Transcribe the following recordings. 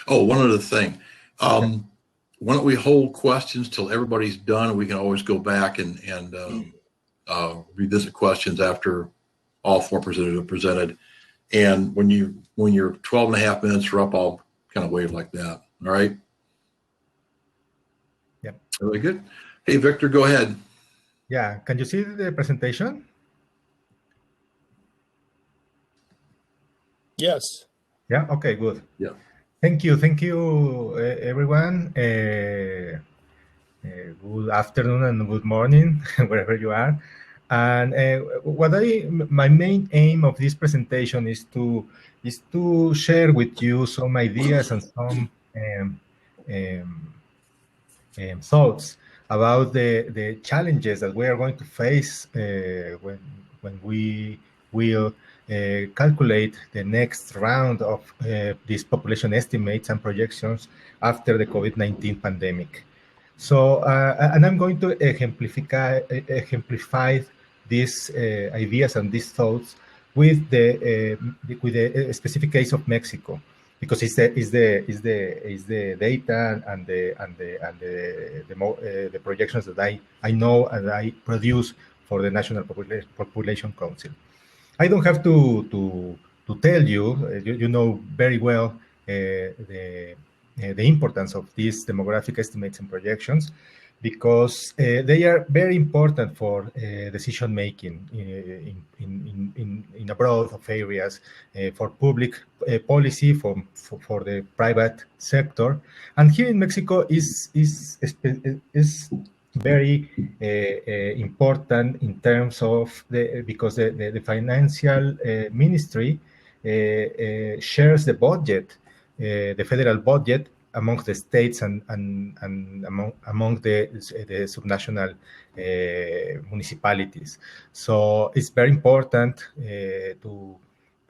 Oh, one other thing. Why don't we hold questions till everybody's done, and we can always go back and revisit questions after all four presenters are presented. And when you're 12 and a half minutes are up, I'll kind of wave like that. All right. Yep. Really good. Hey, Victor, go ahead. Yeah. Can you see the presentation? Yes. Yeah. Okay. Good. Yeah. Thank you, everyone. Good afternoon and good morning, wherever you are. And my main aim of this presentation is to share with you some ideas and some thoughts about the challenges that we are going to face when we will calculate the next round of these population estimates and projections after the COVID-19 pandemic. So, and I'm going to exemplify these ideas and these thoughts with the specific case of Mexico, because it's the data and the projections that I know and I produce for the National Population Council. I don't have to tell you, you know very well the importance of these demographic estimates and projections, because they are very important for decision making in a broad of areas, for public policy, for the private sector. And here in Mexico is very important in terms of because the financial ministry shares the budget, the federal budget, among the states and among the subnational municipalities. So it's very important to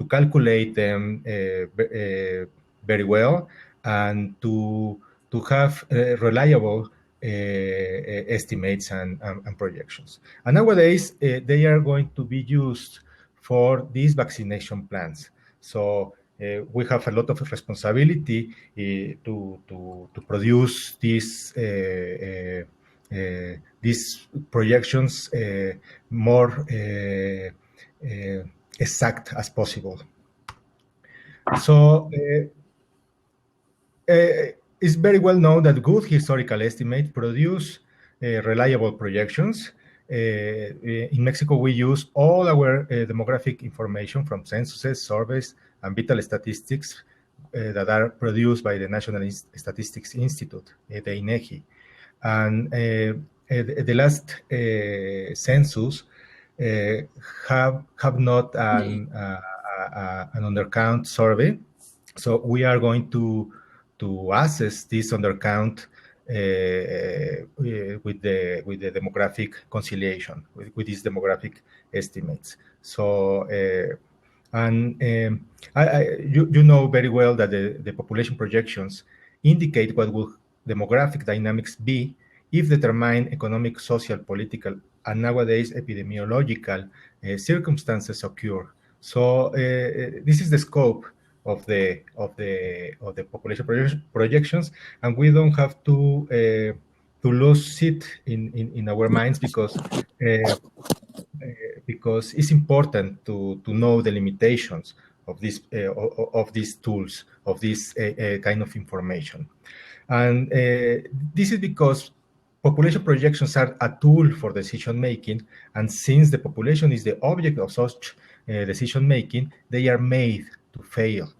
calculate them very well, and to have reliable estimates and projections. And nowadays, they are going to be used for these vaccination plans. So we have a lot of responsibility to produce these projections more exact as possible. So it's very well known that good historical estimates produce reliable projections. In Mexico, we use all our demographic information from censuses, surveys, and vital statistics that are produced by the National Statistics Institute, the INEGI. And the last census have not an undercount survey, so we are going to assess this undercount with the demographic conciliation, with these demographic estimates. So you know very well that the population projections indicate what will demographic dynamics be if determined economic, social, political, and nowadays epidemiological circumstances occur. So this is the scope of the population projections, and we don't have to lose it in our minds, because it's important to know the limitations of these tools, of this kind of information. And this is because population projections are a tool for decision making, and since the population is the object of such decision making, they are made to fail,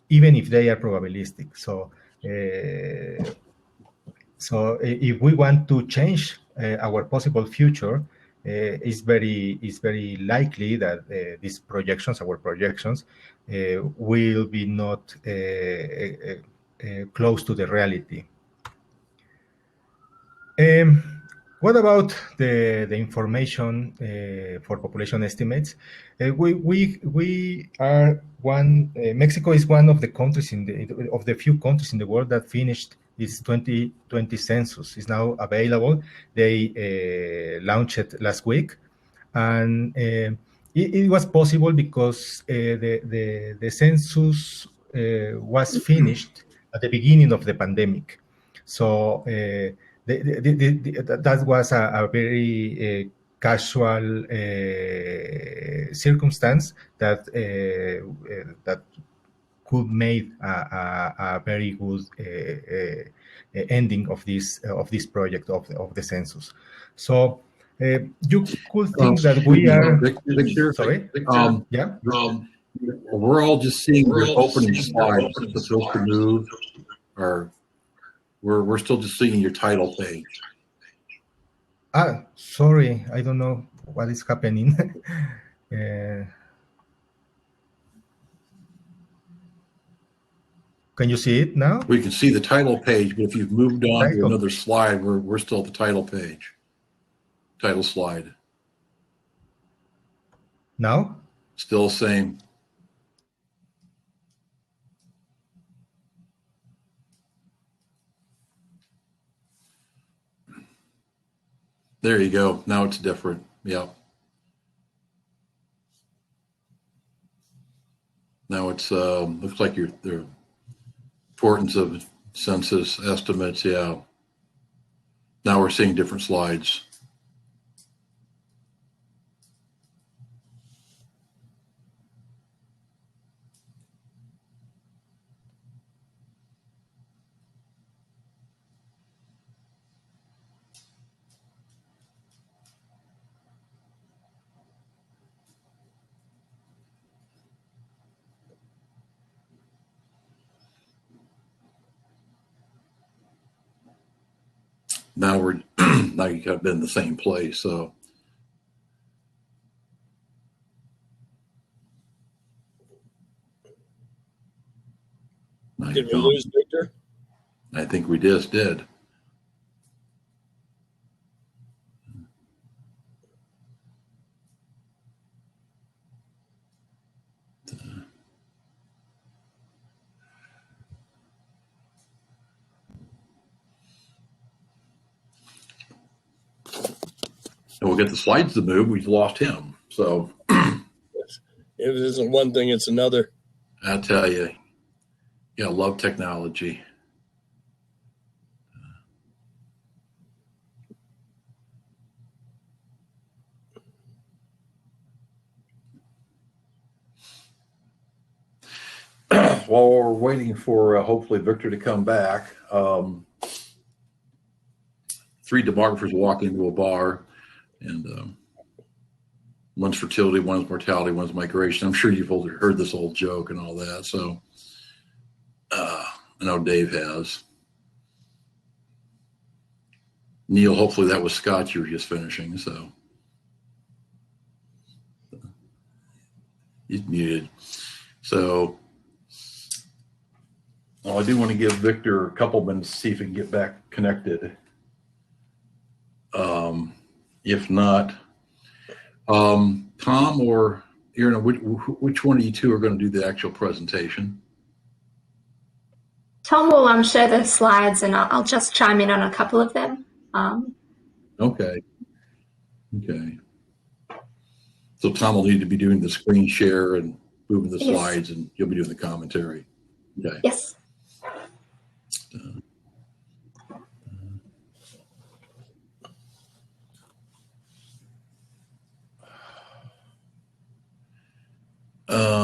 even if they are probabilistic. So if we want to change our possible future, it's very likely that these projections, our projections, will be not close to the reality. What about the information for population estimates? We are one. Mexico is one of the countries of the few countries in the world that finished its 2020 census. Is now available. They launched it last week, and it was possible because the census was finished at the beginning of the pandemic. So that was a very casual circumstance that could make a very good ending of this project of the census. So you could think that we are Victor, sorry. Yeah. we're all just seeing your opening slides. Is it supposed to move, or we're still just seeing your title page? Sorry, I don't know what is happening. Can you see it now? We can see the title page, but if you've moved on to Title. another slide, we're still at the title page. Title slide. Now? Still the same. There you go. Now it's different. Yep. Now it's looks like the importance of census estimates. Yeah. Now we're seeing different slides. Now we're now you got been in the same place. So did we lose Victor? I think we just did. And we'll get the slides to move. We've lost him. So If it isn't one thing, it's another. I tell you, yeah, love technology. While we're waiting for hopefully Victor to come back, 3 demographers walk into a bar, and one's fertility, one's mortality, one's migration. I'm sure you've heard this old joke and all that. So I know Dave has. Neil, hopefully that was Scott you were just finishing. So he's muted. So I do want to give Victor a couple minutes to see if he can get back connected. If not, Tom or Aaron, which one of you two are going to do the actual presentation? Tom will share the slides, and I'll just chime in on a couple of them. Okay. So Tom will need to be doing the screen share and moving the slides, and you'll be doing the commentary. Okay. Yes.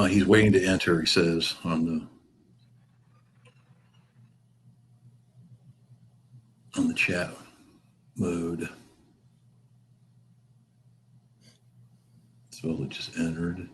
He's waiting to enter, he says, on the chat mode. So it just entered.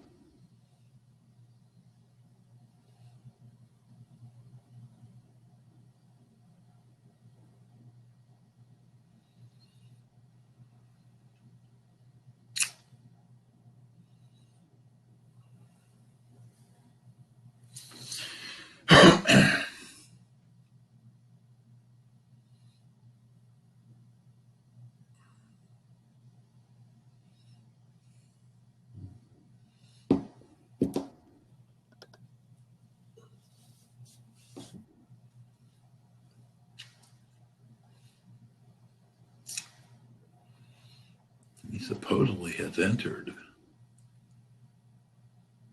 He supposedly has entered.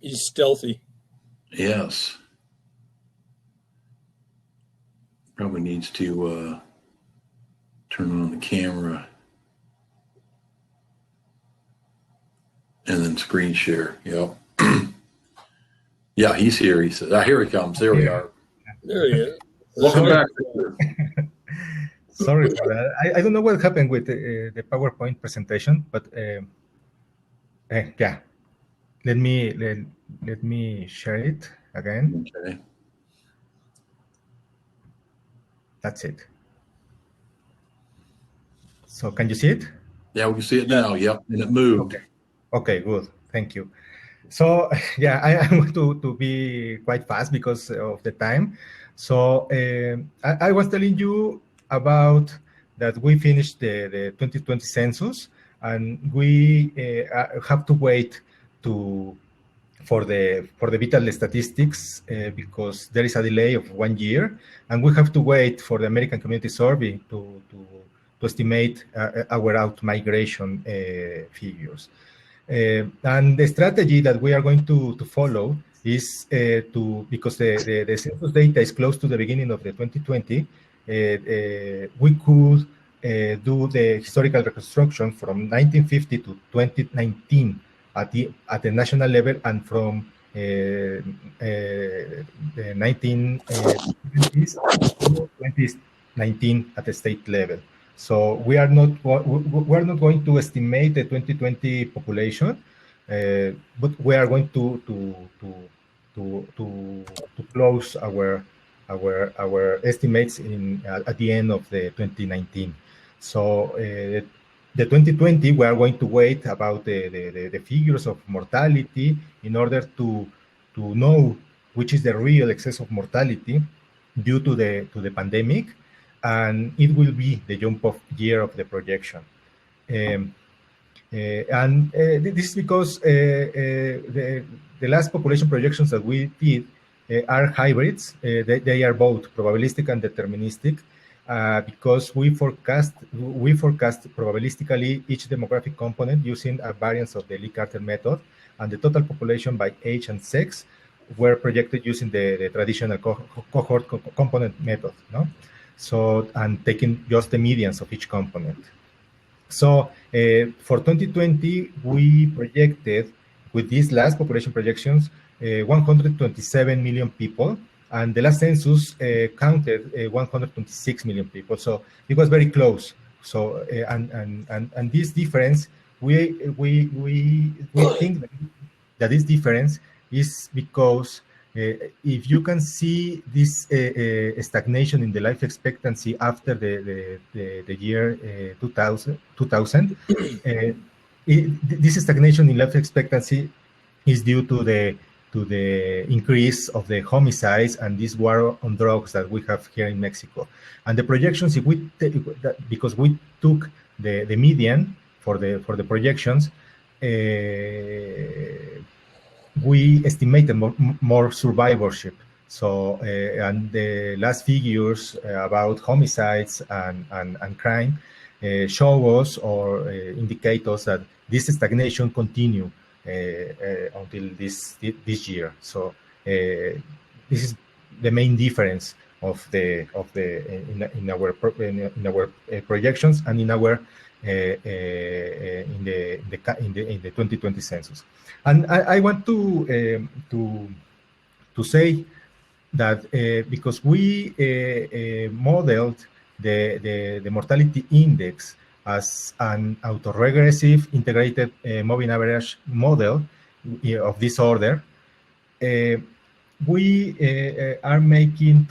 He's stealthy. Yes. Probably needs to turn on the camera and then screen share. Yep. Yeah, he's here. He said, here he comes. There we are. There he is. Welcome Sorry. back, Victor. Sorry for that. I don't know what happened with the PowerPoint presentation, but yeah. Let me share it again. Okay. That's it. So can you see it? Yeah, we can see it now. Yep, and it moved. Okay, good. Thank you. So yeah, I want to be quite fast because of the time. So I was telling you about that we finished the 2020 census, and we have to wait for the vital statistics because there is a delay of 1 year, and we have to wait for the American Community Survey to estimate our out-migration figures. And the strategy that we are going to follow is because the census data is close to the beginning of the 2020, we could do the historical reconstruction from 1950 to 2019 at the national level, and from the 1970s to 2019 at the state level. So we are not going to estimate the 2020 population, but we are going to close our estimates at the end of the 2019. So the 2020 we are going to wait about the figures of mortality in order to know which is the real excess of mortality due to the pandemic. And it will be the jump-off year of the projection. And this is because the last population projections that we did are hybrids. They are both probabilistic and deterministic because we forecast probabilistically each demographic component using a variance of the Lee-Carter method, and the total population by age and sex were projected using the traditional cohort component method, no? So, and taking just the medians of each component. So for 2020, we projected with these last population projections 127 million people, and the last census counted 126 million people. So it was very close. So and this difference, we think that this difference is because if you can see this stagnation in the life expectancy after the year 2000, this stagnation in life expectancy is due to the increase of the homicides and this war on drugs that we have here in Mexico. And the projections, if we because we took the median for the projections, we estimated more survivorship. So, and the last figures about homicides and crime show us or indicate us that this stagnation continue until this year. So, this is the main difference in our projections and in our in the 2020 census. And I want to say that because we modeled the mortality index as an autoregressive integrated moving average model of this order, we are making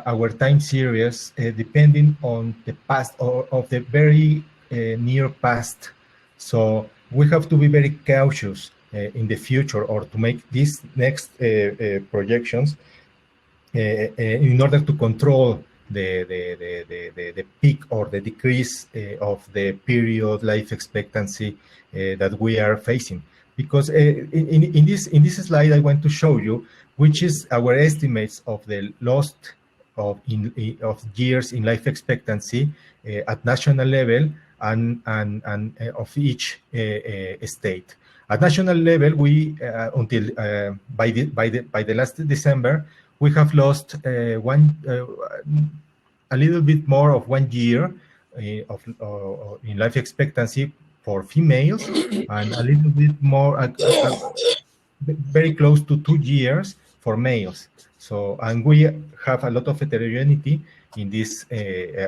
our time series depending on the past or of the very near past. So we have to be very cautious in the future or to make these next projections in order to control the peak or the decrease of the period life expectancy that we are facing. Because in this slide, I want to show you which is our estimates of the loss of years in life expectancy at national level and of each state. At national level, we until by the last December, we have lost a little bit more of 1 year in life expectancy for females, and a little bit more, very close to 2 years for males. So, and we have a lot of heterogeneity in this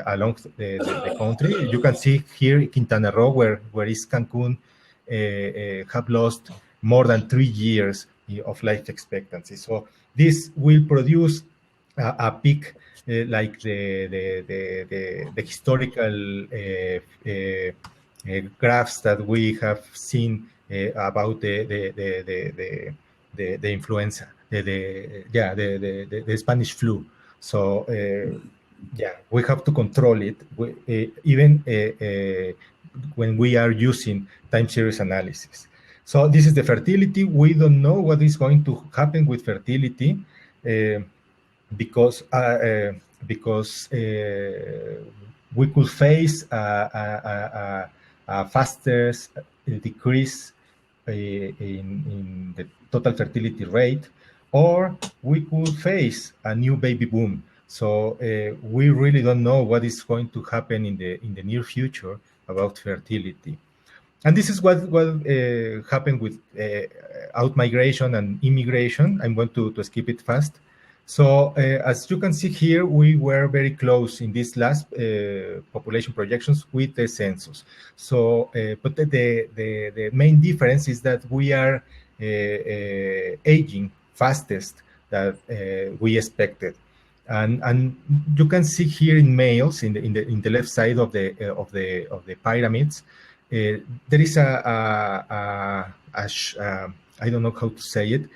along the country. You can see here Quintana Roo, where East Cancun have lost more than 3 years of life expectancy. So this will produce a peak like the historical graphs that we have seen about the influenza, the Spanish flu. So we have to control it, even when we are using time series analysis. So this is the fertility. We don't know what is going to happen with fertility because we could face a faster decrease in the total fertility rate, or we could face a new baby boom. So we really don't know what is going to happen in the near future about fertility. And this is what happened with out-migration and immigration. I'm going to skip it fast. So as you can see here, we were very close in these last population projections with the census. So, but the main difference is that we are aging fastest that we expected. And you can see here in males in the left side of the pyramids, there is a I don't know how to say it,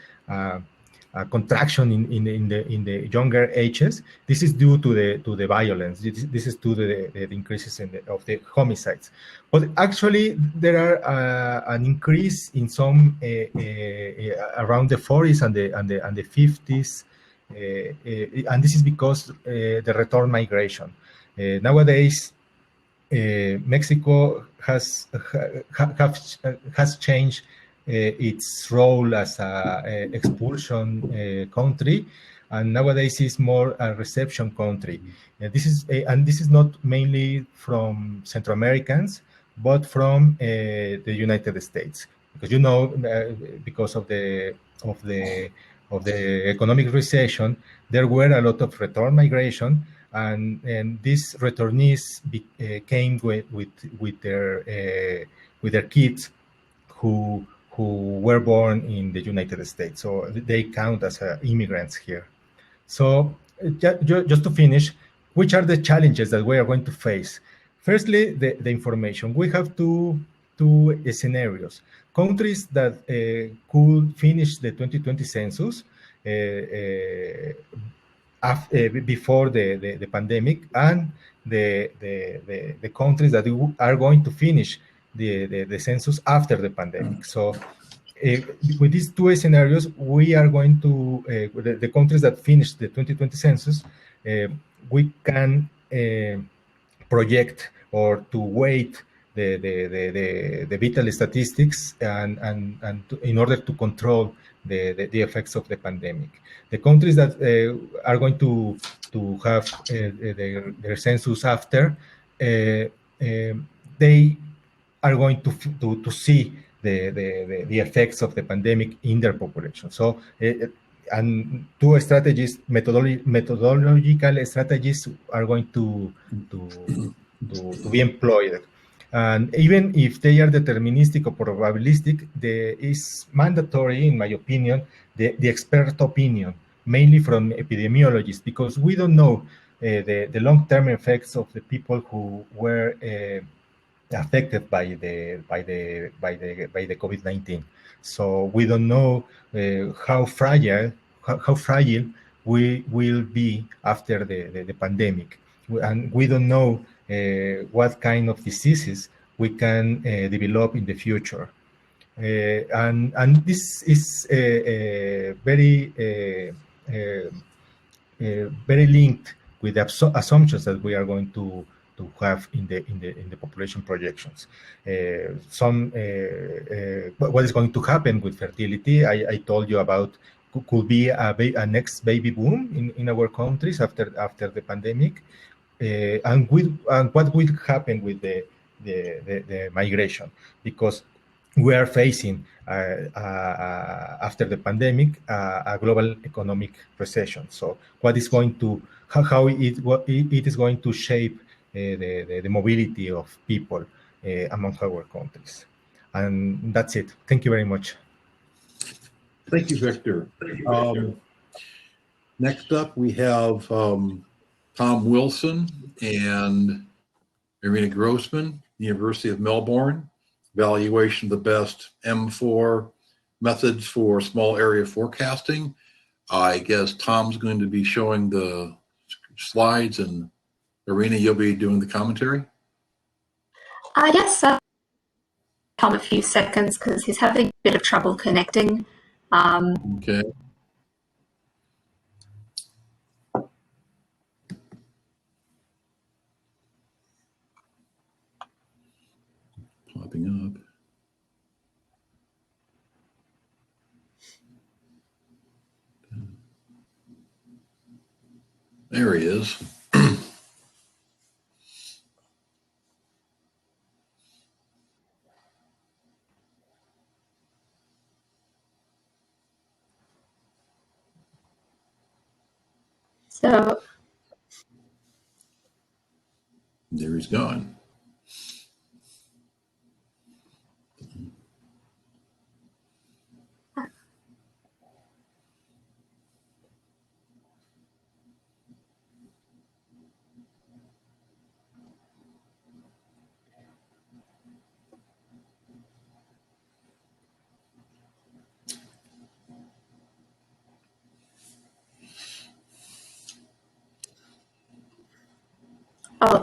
a contraction in the younger ages. This is due to the violence. This is due to the increases of the homicides. But actually, there are an increase in some around the 40s and the 50s, and this is because the return migration. Nowadays, Mexico has changed its role as a expulsion country, and nowadays is more a reception country. This is not mainly from Central Americans, but from the United States, because because of the economic recession, there were a lot of return migration, and these returnees came with their kids who were born in the United States. So they count as immigrants here. So just to finish, which are the challenges that we are going to face? Firstly, the information. We have two scenarios. Countries that could finish the 2020 census before the pandemic, and the countries that are going to finish the census after the pandemic. So with these two scenarios, we are going to, the countries that finish the 2020 census, we can project or to weight the vital statistics and in order to control the effects of the pandemic. The countries that are going to have their census after, they are going to see the effects of the pandemic in their population. So, and two strategies, methodological strategies, are going to be employed. And even if they are deterministic or probabilistic, there is mandatory, in my opinion, the expert opinion, mainly from epidemiologists, because we don't know the long-term effects of the people who were affected by the COVID-19. So we don't know how fragile we will be after the pandemic, and we don't know what kind of diseases we can develop in the future. And this is very linked with the assumptions that we are going to have in the population projections. What is going to happen with fertility? I told you about could be a next baby boom in our countries after the pandemic. and what will happen with the migration, because we are facing after the pandemic a global economic recession. So what is going to how it is going to shape the mobility of people among our countries. And that's it. Thank you very much. Thank you, Victor. Next up, we have Tom Wilson and Irina Grossman, University of Melbourne, evaluation of the best M4 methods for small area forecasting. I guess Tom's going to be showing the slides, and Irina, you'll be doing the commentary. Yes, Tom a few seconds because he's having a bit of trouble connecting. Okay. Popping up. There he is. So There he's gone.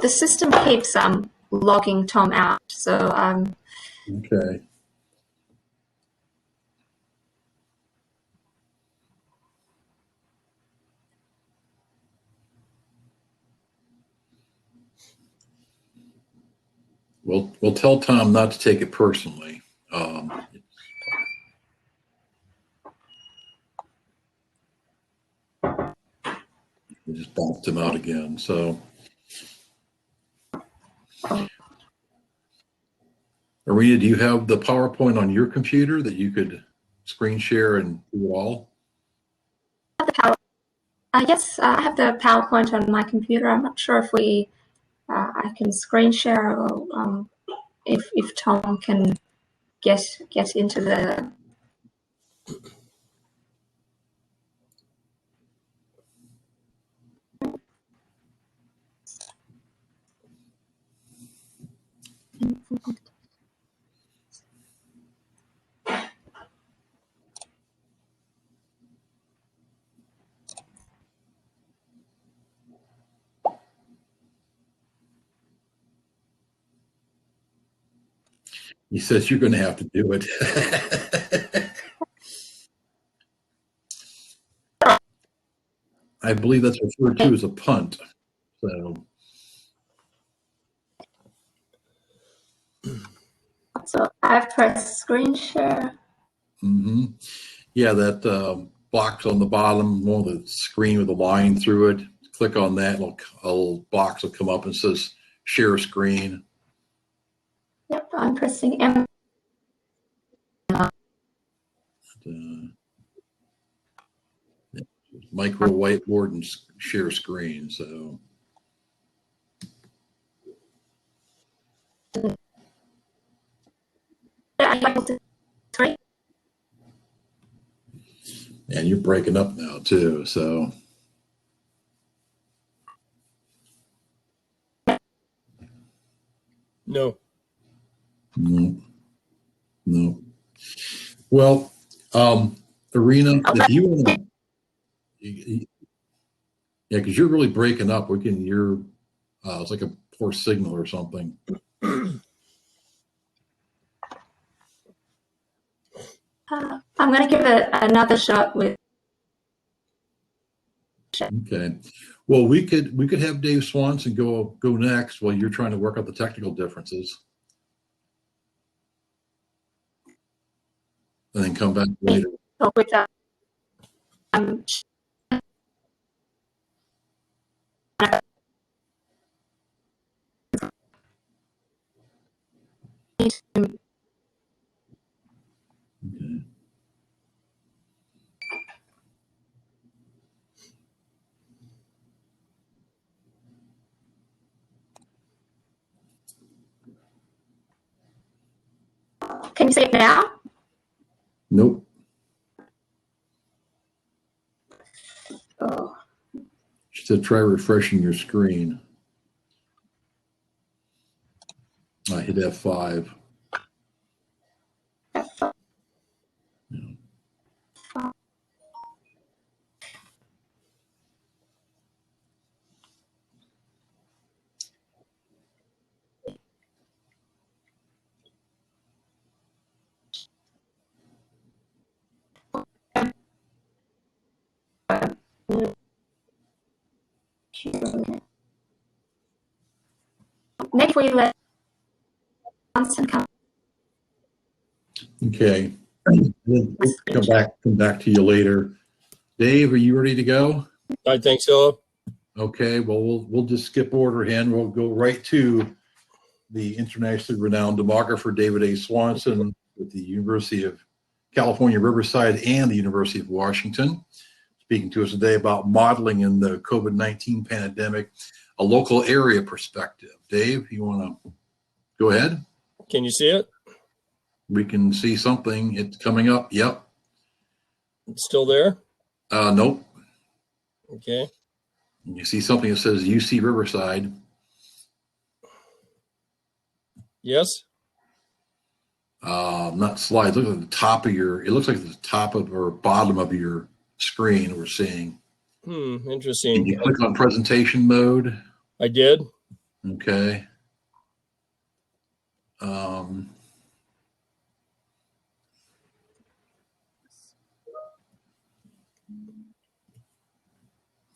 the system keeps logging Tom out. So Okay. We'll tell Tom not to take it personally. We just bumped him out again. So, Irina, do you have the PowerPoint on your computer that you could screen share and do it all? yes, I have the PowerPoint on my computer. I'm not sure if I can screen share or if Tom can get into the. He says you're going to have to do it. I believe that's referred to as a punt. So I've pressed screen share. Mm-hmm. Yeah, that box on the bottom, one of the screen with a line through it. Click on that, and a little box will come up and says share screen. Yep, I'm pressing M. Micro whiteboard and share screen. So. And you're breaking up now too, so. No. No. Well, Irina, if you want to, yeah, because you're really breaking up. It's like a poor signal or something. I'm going to give it another shot with. Okay. Well, we could have Dave Swanson go next while you're trying to work out the technical differences, and then come back later. With that. need to. Okay. Can you see it now? Nope. Oh, She said try refreshing your screen. I hit F5. maybe we let Johnson come. Okay. We'll come back to you later. Dave, are you ready to go? I think so. Okay, well, we'll just skip order here and we'll go right to the internationally renowned demographer David A. Swanson with the University of California, Riverside and the University of Washington, speaking to us today about modeling in the COVID-19 pandemic, a local area perspective. Dave, you want to go ahead? Can you see it? We can see something. It's coming up. Yep. It's still there? Nope. Okay. You see something that says UC Riverside. Yes? Not slides. Look at the top of your, it looks like the top of or bottom of your screen we're seeing. Can Interesting. you click on presentation mode? I did. Okay.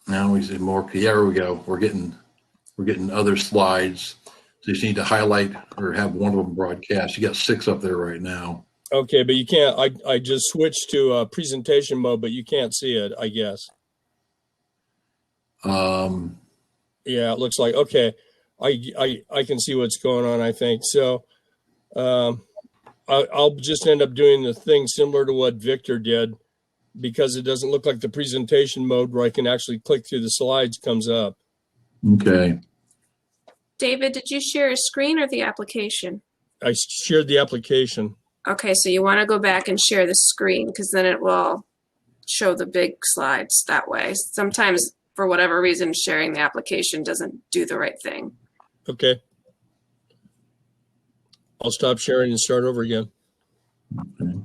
Now we see more. Yeah, there we go. We're getting other slides. So you just need to highlight or have one of them broadcast. You got 6 up there right now. Okay, but you can't, I just switched to presentation mode, but you can't see it, I guess. Yeah, it looks like, okay. I can see what's going on, I think. So I'll just end up doing the thing similar to what Victor did, because it doesn't look like the presentation mode where I can actually click through the slides comes up. Okay. David, did you share a screen or the application? I shared the application. Okay, so you want to go back and share the screen because then it will show the big slides that way. Sometimes, for whatever reason, sharing the application doesn't do the right thing. Okay. I'll stop sharing and start over again. Okay.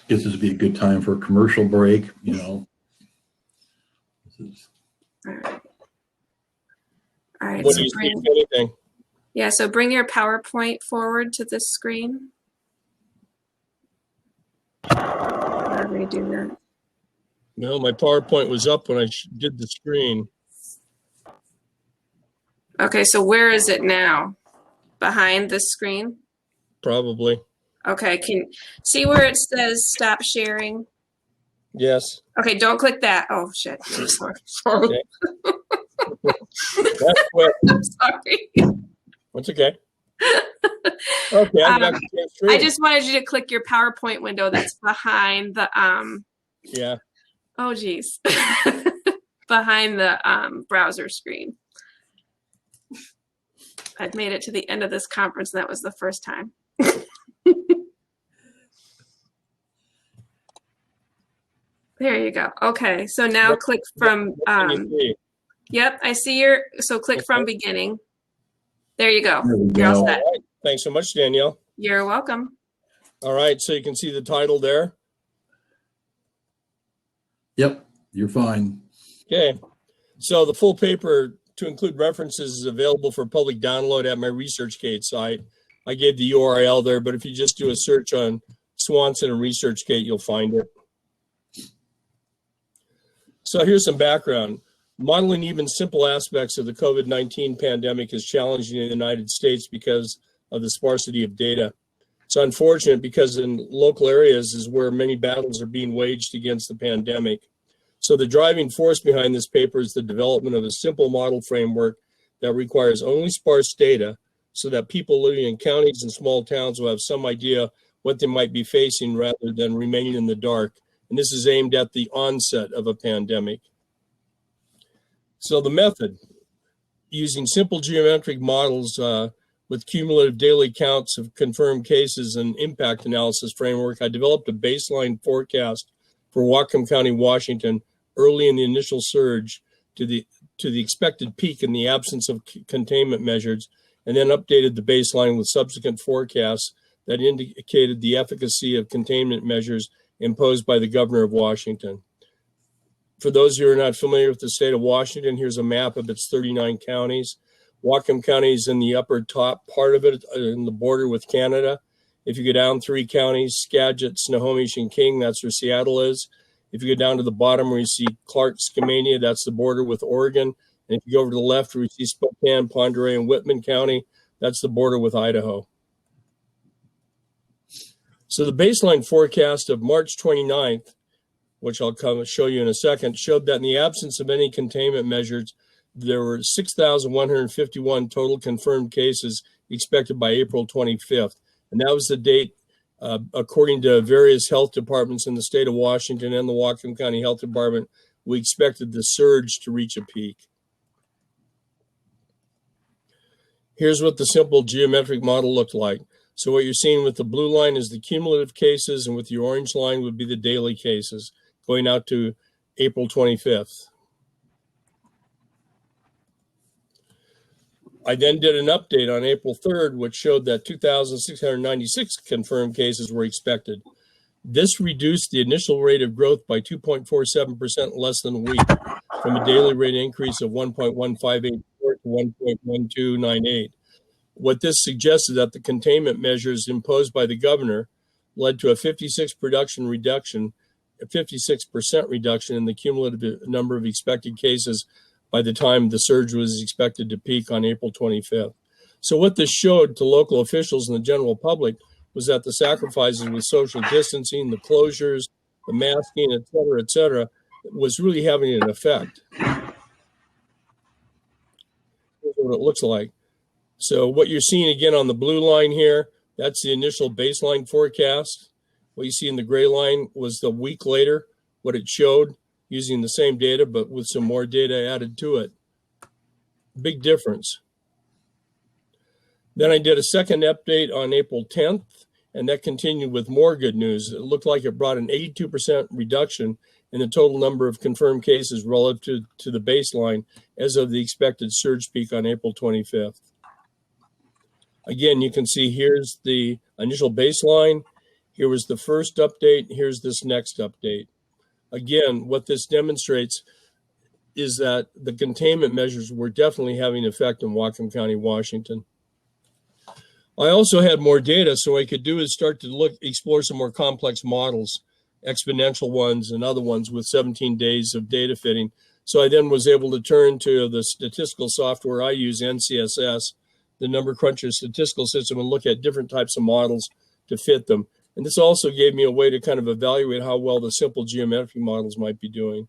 Guess this would be a good time for a commercial break, you know. All right. All right. What So do you see, bring, if anything? yeah, so bring your PowerPoint forward to this screen. However you do that. No, my PowerPoint was up when I did the screen. Okay, so where is it now? Behind the screen? Probably. Okay, can see where it says stop sharing? Yes. Okay, don't click that. Oh shit. Sorry. Okay. That's quick. Sorry. That's okay. Okay, I'm back to the screen. I just wanted you to click your PowerPoint window that's behind the Yeah. oh geez. Behind the browser screen. I'd made it to the end of this conference and that was the first time. There you go. Okay, so now What- click from What can you see? yep, I see your so click from beginning. There you go. There we You're all go. set. All right. Thanks so much, Danielle. You're welcome. All right, so you can see the title there. Yep, you're fine. Okay. So the full paper, to include references, is available for public download at my ResearchGate site. I gave the URL there, but if you just do a search on Swanson and ResearchGate, you'll find it. So here's some background. Modeling even simple aspects of the COVID-19 pandemic is challenging in the United States because of the sparsity of data. It's unfortunate because in local areas is where many battles are being waged against the pandemic. So the driving force behind this paper is the development of a simple model framework that requires only sparse data so that people living in counties and small towns will have some idea what they might be facing rather than remaining in the dark. And this is aimed at the onset of a pandemic. So the method, using simple geometric models with cumulative daily counts of confirmed cases and impact analysis framework, I developed a baseline forecast for Whatcom County, Washington, early in the initial surge to the expected peak in the absence of containment measures, and then updated the baseline with subsequent forecasts that indicated the efficacy of containment measures imposed by the governor of Washington. For those who are not familiar with the state of Washington, here's a map of its 39 counties. Whatcom County is in the upper top part of it, in the border with Canada. If you go down 3 counties, Skagit, Snohomish, and King, that's where Seattle is. If you go down to the bottom where you see Clark, Skamania, that's the border with Oregon. And if you go over to the left where you see Spokane, Ponderay, and Whitman County, that's the border with Idaho. So the baseline forecast of March 29th, which I'll come show you in a second, showed that in the absence of any containment measures, there were 6,151 total confirmed cases expected by April 25th. And that was the date, according to various health departments in the state of Washington and the Whatcom County Health Department, we expected the surge to reach a peak. Here's what the simple geometric model looked like. So what you're seeing with the blue line is the cumulative cases, and with the orange line would be the daily cases going out to April 25th. I then did an update on April 3rd, which showed that 2,696 confirmed cases were expected. This reduced the initial rate of growth by 2.47% less than a week, from a daily rate increase of 1.158 to 1.1298. What this suggested that the containment measures imposed by the governor led to a 56% reduction in the cumulative number of expected cases by the time the surge was expected to peak on April 25th. So what this showed to local officials and the general public was that the sacrifices with social distancing, the closures, the masking, et cetera, was really having an effect. Here's what it looks like. So what you're seeing again on the blue line here, that's the initial baseline forecast. What you see in the gray line was the week later, what it showed using the same data, but with some more data added to it. Big difference. Then I did a second update on April 10th, and that continued with more good news. It looked like it brought an 82% reduction in the total number of confirmed cases relative to the baseline as of the expected surge peak on April 25th. Again, you can see here's the initial baseline. Here was the first update. Here's this next update. Again, what this demonstrates is that the containment measures were definitely having an effect in Whatcom County, Washington. I also had more data, so what I could do is start to explore some more complex models, exponential ones and other ones with 17 days of data fitting. So I then was able to turn to the statistical software I use, NCSS, the number cruncher statistical system, and look at different types of models to fit them. And this also gave me a way to kind of evaluate how well the simple geometric models might be doing.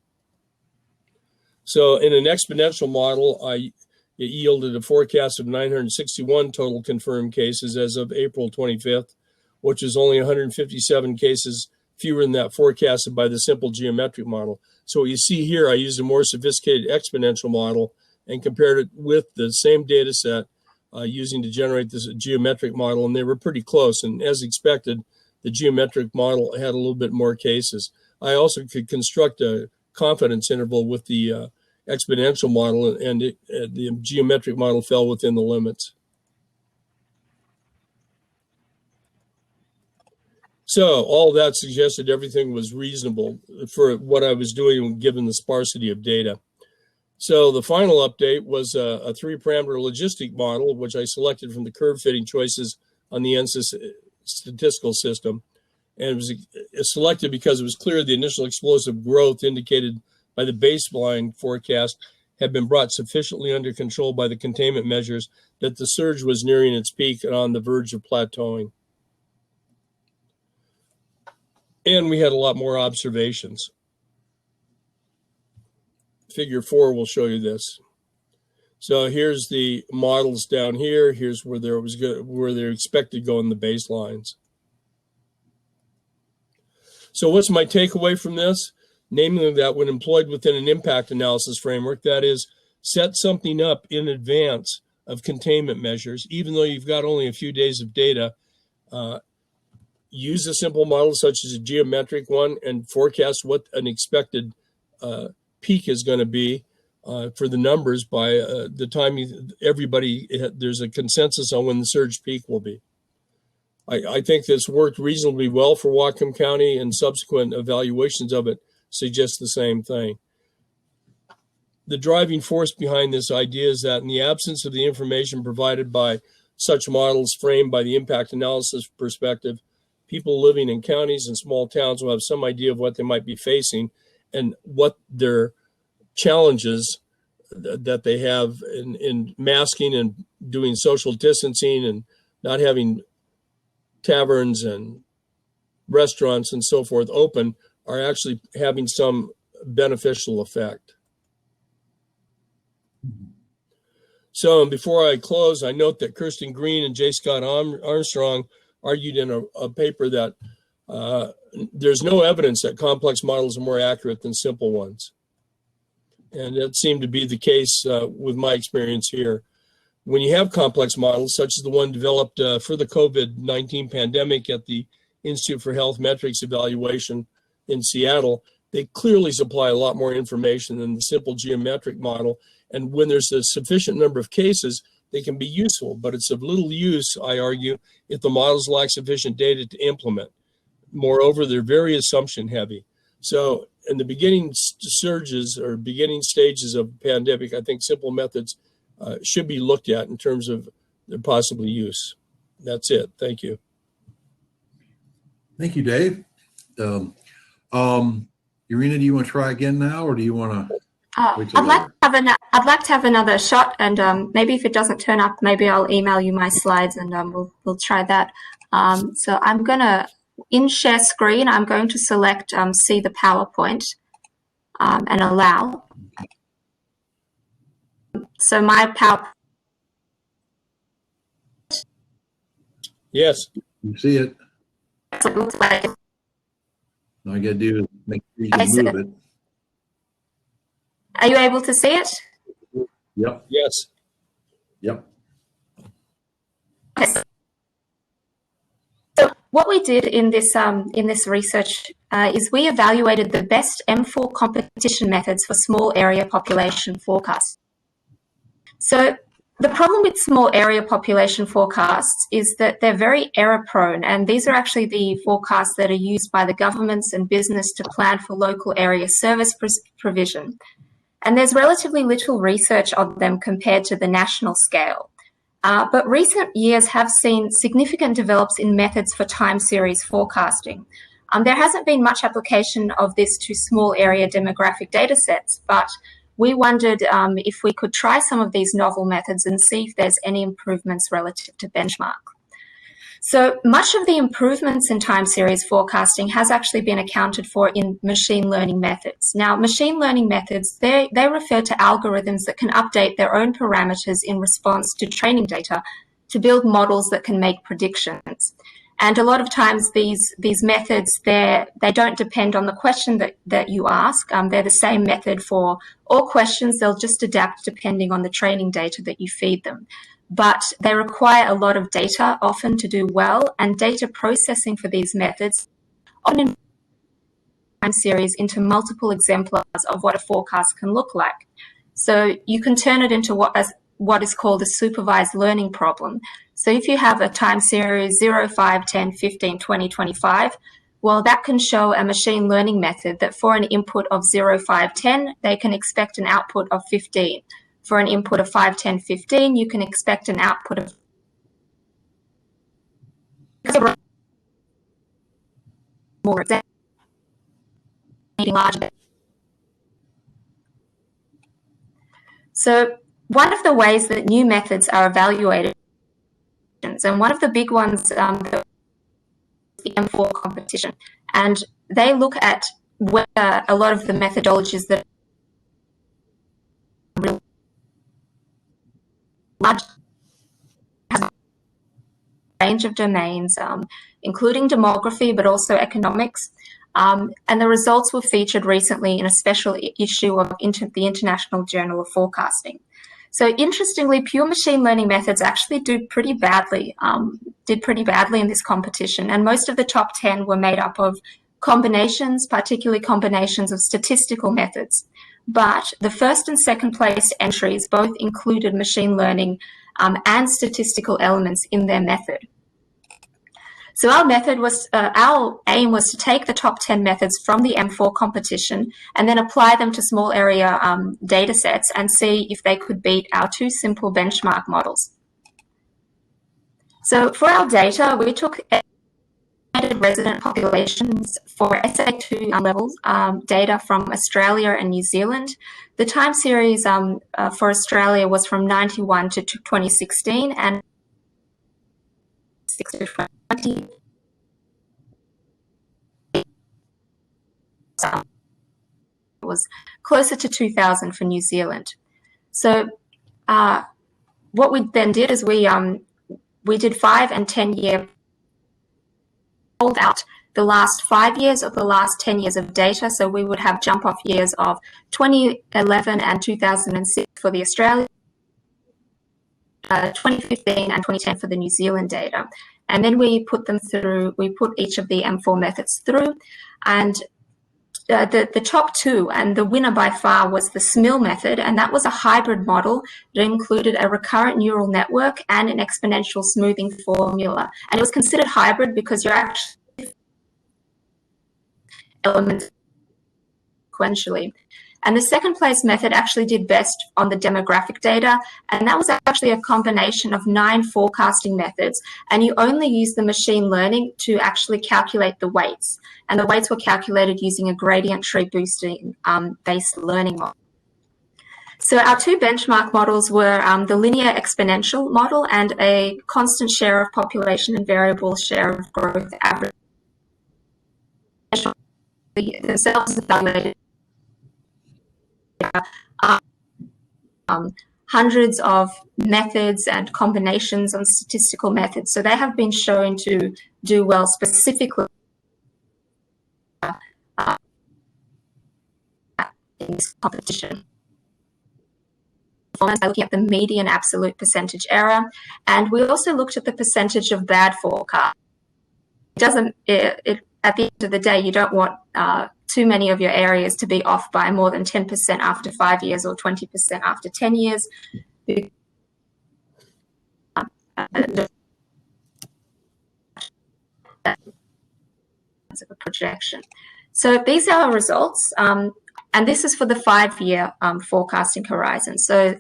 So in an exponential model, it yielded a forecast of 961 total confirmed cases as of April 25th, which is only 157 cases fewer than that forecasted by the simple geometric model. So what you see here, I used a more sophisticated exponential model and compared it with the same data set using to generate this geometric model, and they were pretty close. And as expected, the geometric model had a little bit more cases. I also could construct a confidence interval with the exponential model, and the geometric model fell within the limits. So all that suggested everything was reasonable for what I was doing given the sparsity of data. So the final update was a 3-parameter logistic model, which I selected from the curve fitting choices on the NCSS statistical system. And it was selected because it was clear the initial explosive growth indicated by the baseline forecast had been brought sufficiently under control by the containment measures that the surge was nearing its peak and on the verge of plateauing. And we had a lot more observations. Figure 4 will show you this. So here's the models down here. Here's where there was where they're expected to go in the baselines. So what's my takeaway from this? Namely that when employed within an impact analysis framework, that is, set something up in advance of containment measures, even though you've got only a few days of data, use a simple model such as a geometric one and forecast what an expected peak is going to be for the numbers by the time there's a consensus on when the surge peak will be. I think this worked reasonably well for Whatcom County, and subsequent evaluations of it suggest the same thing. The driving force behind this idea is that in the absence of the information provided by such models framed by the impact analysis perspective, people living in counties and small towns will have some idea of what they might be facing and what their challenges that they have in masking and doing social distancing and not having taverns and restaurants and so forth open are actually having some beneficial effect. So before I close, I note that Kirsten Green and J. Scott Armstrong argued in a paper that there's no evidence that complex models are more accurate than simple ones. And that seemed to be the case with my experience here. When you have complex models, such as the one developed for the COVID-19 pandemic at the Institute for Health Metrics Evaluation in Seattle, they clearly supply a lot more information than the simple geometric model. And when there's a sufficient number of cases, they can be useful, but it's of little use, I argue, if the models lack sufficient data to implement. Moreover, they're very assumption heavy. So in the beginning surges or beginning stages of the pandemic, I think simple methods should be looked at in terms of their possible use. That's it. Thank you. Thank you, Dave. Irina, do you want to try again now, or do you want to? I'd like to have another shot, and maybe if it doesn't turn up, maybe I'll email you my slides, and we'll try that. So I'm gonna in share screen. I'm going to select see the PowerPoint and allow. So my PowerPoint. Yes. You see it? So it looks like. All you got to do is make sure you move it. Are you able to see it? Yep. Yes. Yep. Okay. So what we did in this research is we evaluated the best M4 competition methods for small area population forecasts. So the problem with small area population forecasts is that they're very error prone, and these are actually the forecasts that are used by the governments and business to plan for local area service provision. And there's relatively little research on them compared to the national scale. But recent years have seen significant develops in methods for time series forecasting. There hasn't been much application of this to small area demographic data sets, but we wondered if we could try some of these novel methods and see if there's any improvements relative to benchmark. So much of the improvements in time series forecasting has actually been accounted for in machine learning methods. Now, machine learning methods, they refer to algorithms that can update their own parameters in response to training data to build models that can make predictions. And a lot of times these methods, they don't depend on the question that you ask. They're the same method for all questions. They'll just adapt depending on the training data that you feed them. But they require a lot of data often to do well, and data processing for these methods often in time series into multiple exemplars of what a forecast can look like. So you can turn it into what is called a supervised learning problem. So if you have a time series 0, 5, 10, 15, 20, 25, well, that can show a machine learning method that for an input of 0, 5, 10, they can expect an output of 15. For an input of 5, 10, 15, you can expect an output of more exact. So one of the ways that new methods are evaluated, and one of the big ones that the M4 competition. And they look at whether a lot of the methodologies that are large has a range of domains, including demography, but also economics. And the results were featured recently in a special issue of the International Journal of Forecasting. So interestingly, pure machine learning methods actually did pretty badly in this competition. And most of the top 10 were made up of combinations, particularly combinations of statistical methods. But the first and second place entries both included machine learning and statistical elements in their method. So our aim was to take the top 10 methods from the M4 competition and then apply them to small area data sets and see if they could beat our two simple benchmark models. So for our data, we took resident populations for SA2 levels data from Australia and New Zealand. The time series for Australia was from 91 to 2016 and 6 to 20. It was closer to 2000 for New Zealand. So what we then did is we did 5 and 10 year, pulled out the last 5 years of the last 10 years of data. So we would have jump off years of 2011 and 2006 for the Australia, 2015 and 2010 for the New Zealand data. And then we put them through, we put each of the M4 methods through, and the top two, and the winner by far was the SMIL method, and that was a hybrid model that included a recurrent neural network and an exponential smoothing formula. And it was considered hybrid because you're actually elements sequentially. And the second place method actually did best on the demographic data, and that was actually a combination of 9 forecasting methods, and you only use the machine learning to actually calculate the weights. And the weights were calculated using a gradient tree boosting based learning model. So our two benchmark models were the linear exponential model and a constant share of population and variable share of growth average. Themselves evaluated hundreds of methods and combinations on statistical methods. So they have been shown to do well specifically in this competition. By looking at the median absolute percentage error, and we also looked at the percentage of bad forecast. At the end of the day, you don't want too many of your areas to be off by more than 10% after 5 years or 20% after 10 years. Of a projection. So these are our results, and this is for the 5-year forecasting horizon. So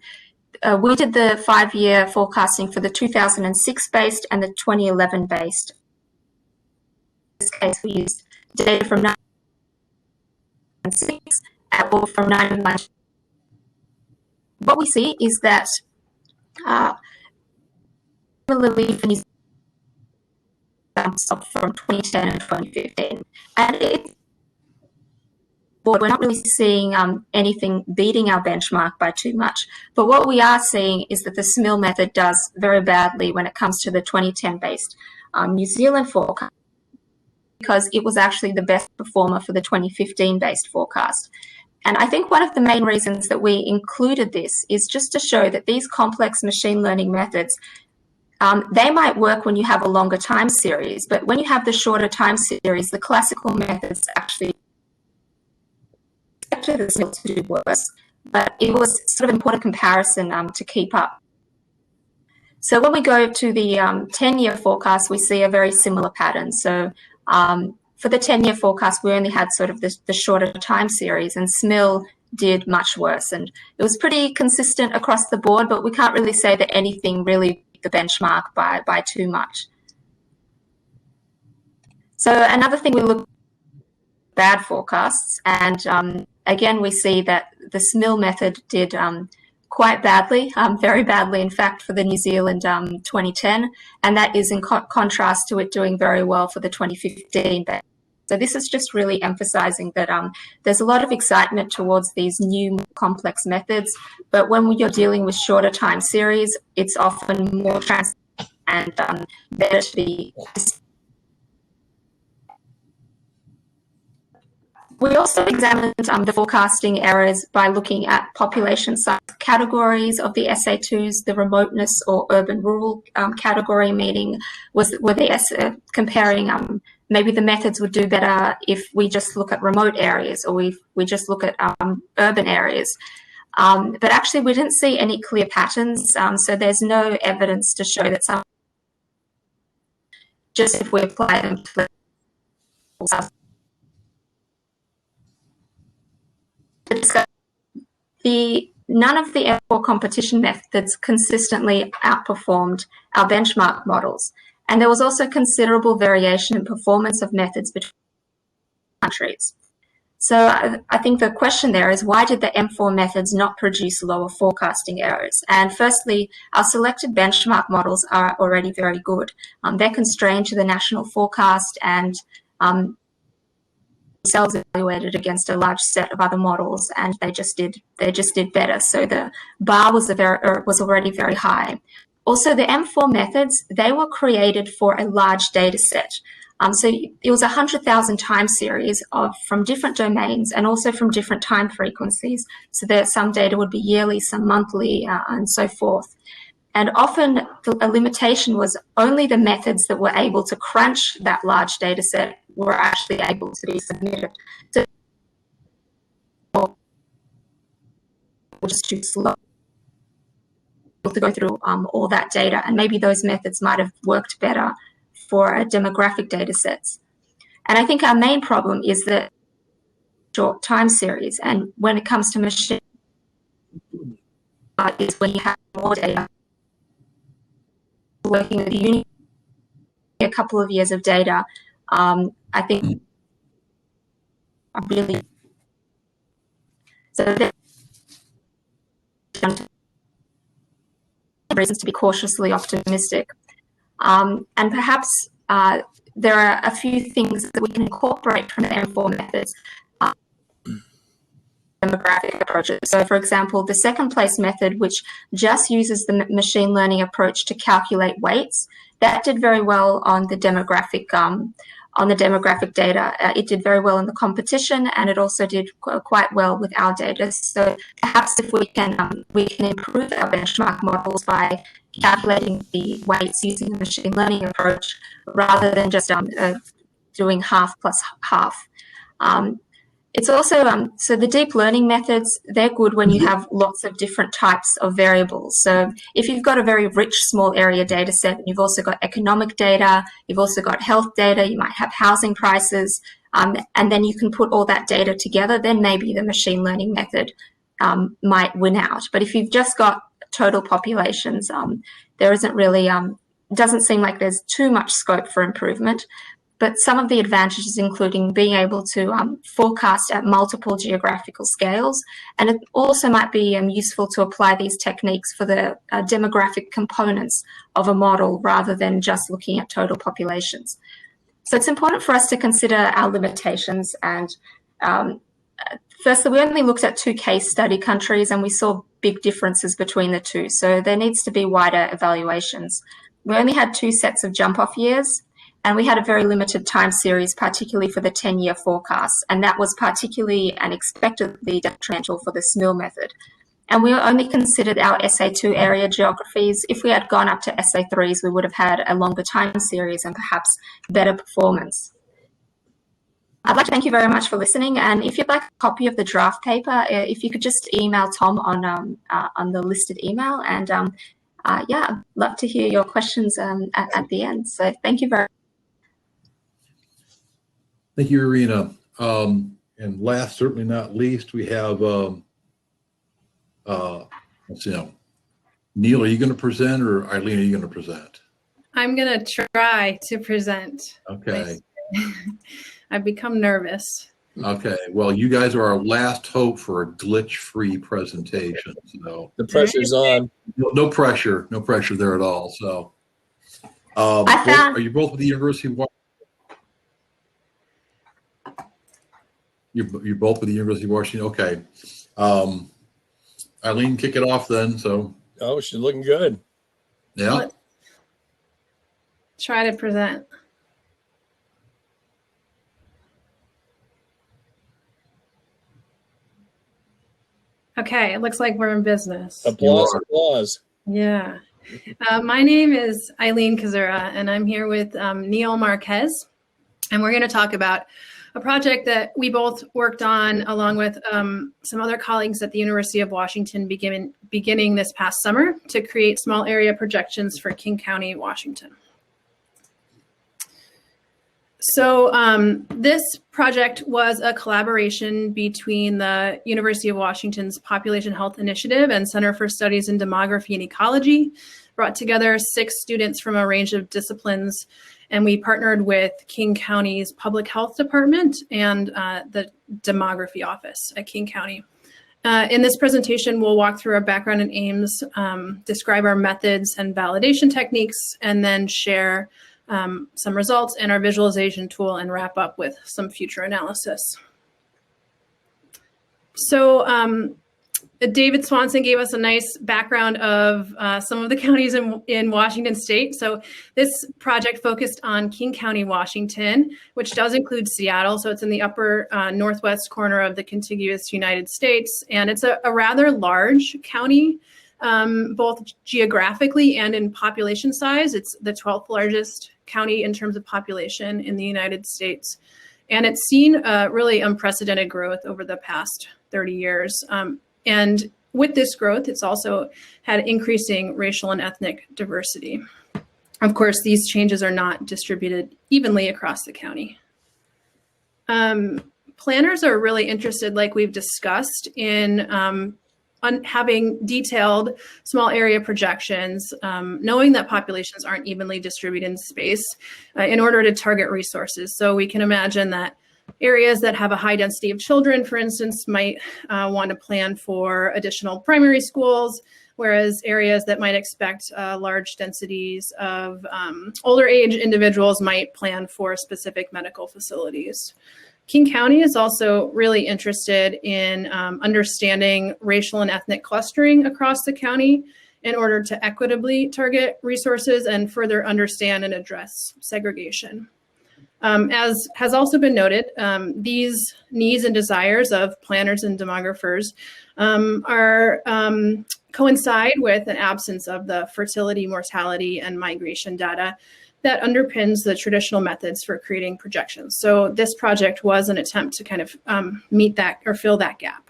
we did the 5-year forecasting for the 2006 based and the 2011 based. In this case, we used data from 1996 or from 91. What we see is that similarly from 2010 and 2015, and we're not really seeing anything beating our benchmark by too much. But what we are seeing is that the SMIL method does very badly when it comes to the 2010 based New Zealand forecast, because it was actually the best performer for the 2015 based forecast. And I think one of the main reasons that we included this is just to show that these complex machine learning methods, they might work when you have a longer time series, but when you have the shorter time series, the classical methods actually to do worse. But it was sort of an important comparison to keep up. So when we go to the 10-year forecast, we see a very similar pattern. So for the 10-year forecast, we only had sort of the shorter time series, and SMIL did much worse. And it was pretty consistent across the board, but we can't really say that anything really beat the benchmark by too much. So another thing we look at, bad forecasts, and again, we see that the SMIL method did quite badly, very badly, in fact, for the New Zealand 2010, and that is in contrast to it doing very well for the 2015. So this is just really emphasizing that there's a lot of excitement towards these new complex methods, but when you're dealing with shorter time series, it's often more transparent and better to be. We also examined the forecasting errors by looking at population size categories of the SA2s, the remoteness or urban-rural category, meaning were they comparing maybe the methods would do better if we just look at remote areas or we just look at urban areas. But actually we didn't see any clear patterns, so there's no evidence to show that some, just if we apply them to none of the M4 competition methods consistently outperformed our benchmark models. And there was also considerable variation in performance of methods between countries. So I think the question there is, why did the M4 methods not produce lower forecasting errors? And firstly, our selected benchmark models are already very good. They're constrained to the national forecast and themselves evaluated against a large set of other models, and they just did better. So the bar was already very high. Also, the M4 methods, they were created for a large data set. So it was 100,000 time series from different domains and also from different time frequencies. So that some data would be yearly, some monthly, and so forth. And often a limitation was only the methods that were able to crunch that large data set were actually able to be submitted. So just too slow to go through all that data, and maybe those methods might have worked better for demographic data sets. And I think our main problem is the short time series, and when it comes to machine is when you have more data. Working with uni, a couple of years of data, I think really so there's reasons to be cautiously optimistic. And perhaps there are a few things that we can incorporate from the M4 methods, demographic approaches. So, for example, the second place method, which just uses the machine learning approach to calculate weights, that did very well on the demographic data. It did very well in the competition, and it also did quite well with our data. So perhaps if we can improve our benchmark models by calculating the weights using the machine learning approach rather than just doing half plus half. It's also, so the deep learning methods, they're good when you have lots of different types of variables. So if you've got a very rich small area data set, you've also got economic data, you've also got health data, you might have housing prices, and then you can put all that data together, then maybe the machine learning method might win out. But if you've just got total populations, there isn't really, doesn't seem like there's too much scope for improvement. But some of the advantages, including being able to forecast at multiple geographical scales, and it also might be useful to apply these techniques for the demographic components of a model rather than just looking at total populations. So it's important for us to consider our limitations. And firstly, we only looked at 2 case study countries, and we saw big differences between the two. So there needs to be wider evaluations. We only had 2 sets of jump-off years, and we had a very limited time series, particularly for the 10-year forecasts, and that was particularly and expectedly detrimental for the SMIL method. And we only considered our SA2 area geographies. If we had gone up to SA3s, we would have had a longer time series and perhaps better performance. I'd like to thank you very much for listening, and if you'd like a copy of the draft paper, if you could just email Tom on the listed email, and yeah, I'd love to hear your questions at the end. So thank you very much. Thank you, Irina. And last, certainly not least, we have, let's see now. Neil, are you going to present, or Eileen, are you going to present? I'm going to try to present. Okay. I've become nervous. Okay, well, you guys are our last hope for a glitch-free presentation. So The pressure's on. no pressure, no pressure there at all. So, I found- are you both with the University of Washington? You're both with the University of Washington. Okay, Eileen, kick it off then. So, Oh, she's looking good. yeah. Let's try to present. Okay, it looks like we're in business. Applause, are. applause. Yeah. My name is Eileen Kazura, and I'm here with Neil Marquez. And we're going to talk about a project that we both worked on along with some other colleagues at the University of Washington beginning this past summer to create small area projections for King County, Washington. So this project was a collaboration between the University of Washington's Population Health Initiative and Center for Studies in Demography and Ecology, brought together 6 students from a range of disciplines, and we partnered with King County's Public Health Department and the Demography Office at King County. In this presentation, we'll walk through our background and aims, describe our methods and validation techniques, and then share some results in our visualization tool and wrap up with some future analysis. So David Swanson gave us a nice background of some of the counties in Washington State. So this project focused on King County, Washington, which does include Seattle. So it's in the upper northwest corner of the contiguous United States. And it's a rather large county, both geographically and in population size. It's the 12th largest county in terms of population in the United States. And it's seen really unprecedented growth over the past 30 years. And with this growth, it's also had increasing racial and ethnic diversity. Of course, these changes are not distributed evenly across the county. Planners are really interested, like we've discussed, in having detailed small area projections, knowing that populations aren't evenly distributed in space in order to target resources. So we can imagine that areas that have a high density of children, for instance, might want to plan for additional primary schools, whereas areas that might expect large densities of older age individuals might plan for specific medical facilities. King County is also really interested in understanding racial and ethnic clustering across the county in order to equitably target resources and further understand and address segregation. As has also been noted, these needs and desires of planners and demographers coincide with an absence of the fertility, mortality, and migration data that underpins the traditional methods for creating projections. So this project was an attempt to kind of meet that or fill that gap.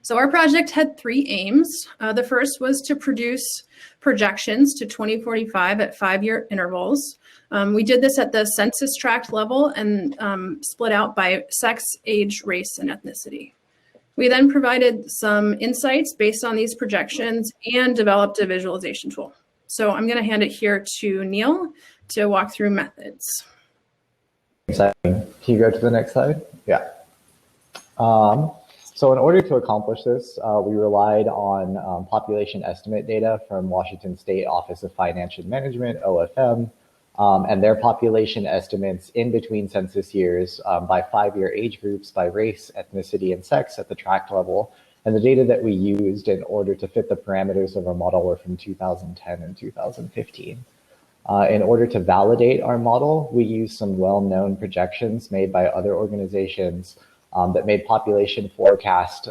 So our project had 3 aims. The first was to produce projections to 2045 at 5-year intervals. We did this at the census tract level and split out by sex, age, race, and ethnicity. We then provided some insights based on these projections and developed a visualization tool. So I'm going to hand it here to Neil to walk through methods. Can you go to the next slide? Yeah. So in order to accomplish this, we relied on population estimate data from Washington State Office of Financial Management, OFM, and their population estimates in between census years by 5-year age groups, by race, ethnicity, and sex at the tract level. And the data that we used in order to fit the parameters of our model were from 2010 and 2015. In order to validate our model, we used some well-known projections made by other organizations that made population forecast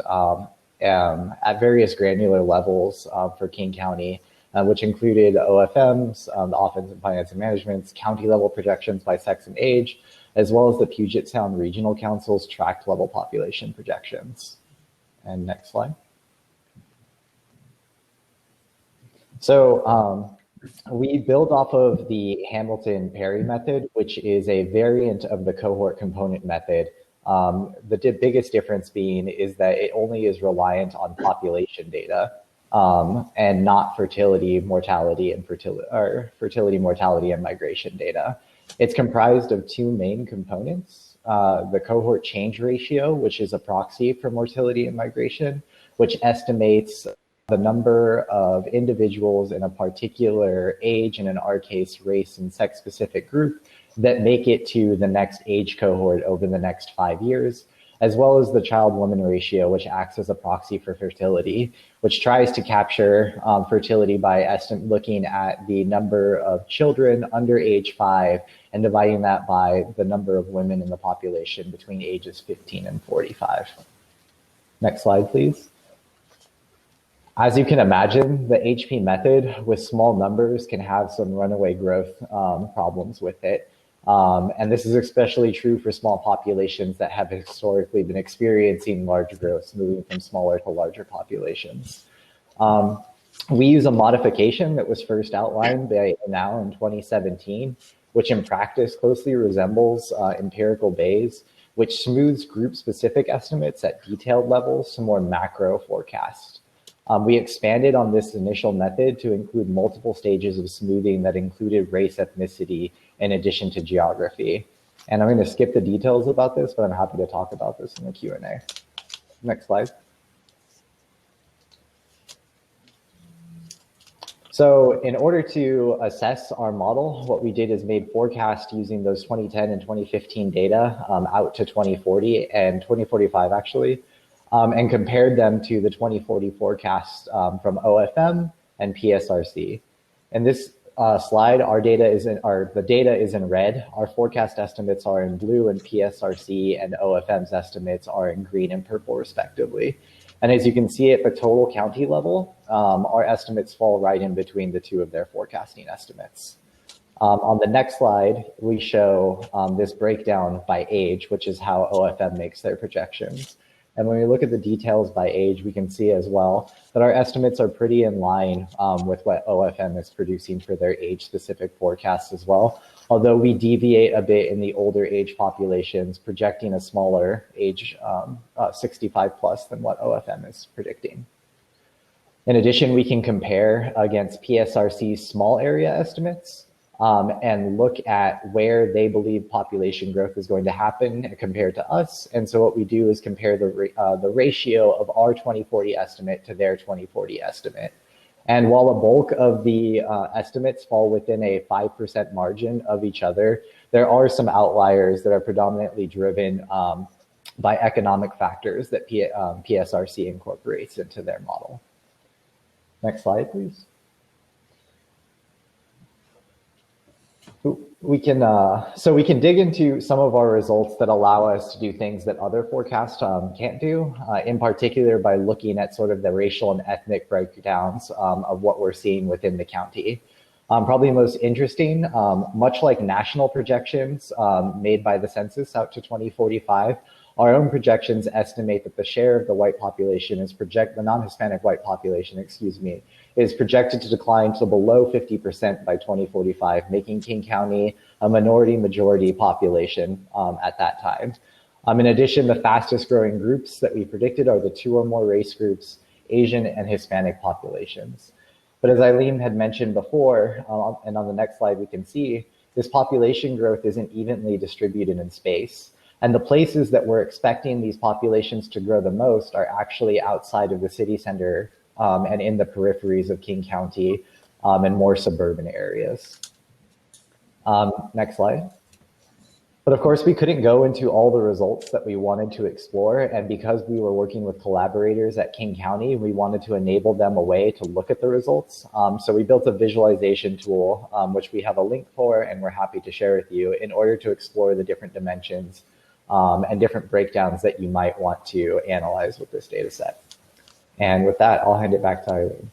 at various granular levels for King County, which included OFM's, the Office of Finance and Management's county-level projections by sex and age, as well as the Puget Sound Regional Council's tract-level population projections. And next slide. So we build off of the Hamilton-Perry method, which is a variant of the cohort component method. The biggest difference being is that it only is reliant on population data and not fertility, mortality, and fertility, mortality, and migration data. It's comprised of 2 main components. the cohort change ratio, which is a proxy for motility and migration, which estimates the number of individuals in a particular age, and in our case, race and sex specific group, that make it to the next age cohort over the next 5 years, as well as the child-woman ratio, which acts as a proxy for fertility, which tries to capture fertility by looking at the number of children under age 5 and dividing that by the number of women in the population between ages 15 and 45. Next slide, please. As you can imagine, the HP method with small numbers can have some runaway growth problems with it. And this is especially true for small populations that have historically been experiencing large growth, moving from smaller to larger populations. We use a modification that was first outlined by Now in 2017, which in practice closely resembles empirical Bayes, which smooths group-specific estimates at detailed levels to more macro forecasts. We expanded on this initial method to include multiple stages of smoothing that included race, ethnicity, in addition to geography. And I'm going to skip the details about this, but I'm happy to talk about this in the Q&A. Next slide. So in order to assess our model, what we did is made forecasts using those 2010 and 2015 data out to 2040 and 2045 actually. And compared them to the 2040 forecasts from OFM and PSRC. In this slide, the data is in red. Our forecast estimates are in blue, and PSRC and OFM's estimates are in green and purple, respectively. And as you can see at the total county level, our estimates fall right in between the two of their forecasting estimates. On the next slide, we show this breakdown by age, which is how OFM makes their projections. And when we look at the details by age, we can see as well that our estimates are pretty in line with what OFM is producing for their age-specific forecasts as well, although we deviate a bit in the older age populations, projecting a smaller age 65 plus than what OFM is predicting. In addition, we can compare against PSRC's small area estimates and look at where they believe population growth is going to happen compared to us. And so what we do is compare the ratio of our 2040 estimate to their 2040 estimate. And while a bulk of the estimates fall within a 5% margin of each other, there are some outliers that are predominantly driven by economic factors that PSRC incorporates into their model. Next slide, please. So we can dig into some of our results that allow us to do things that other forecasts can't do, in particular by looking at sort of the racial and ethnic breakdowns of what we're seeing within the county. Probably most interesting, much like national projections made by the census out to 2045, our own projections estimate that the share of the white population is the non-Hispanic white population, is projected to decline to below 50% by 2045, making King County a minority-majority population at that time. In addition, the fastest growing groups that we predicted are the 2 or more race groups, Asian and Hispanic populations. But as Eileen had mentioned before, and on the next slide we can see, this population growth isn't evenly distributed in space. And the places that we're expecting these populations to grow the most are actually outside of the city center and in the peripheries of King County and more suburban areas. Next slide. But of course, we couldn't go into all the results that we wanted to explore. And because we were working with collaborators at King County, we wanted to enable them a way to look at the results. So we built a visualization tool, which we have a link for, and we're happy to share with you in order to explore the different dimensions and different breakdowns that you might want to analyze with this data set. And with that, I'll hand it back to Eileen.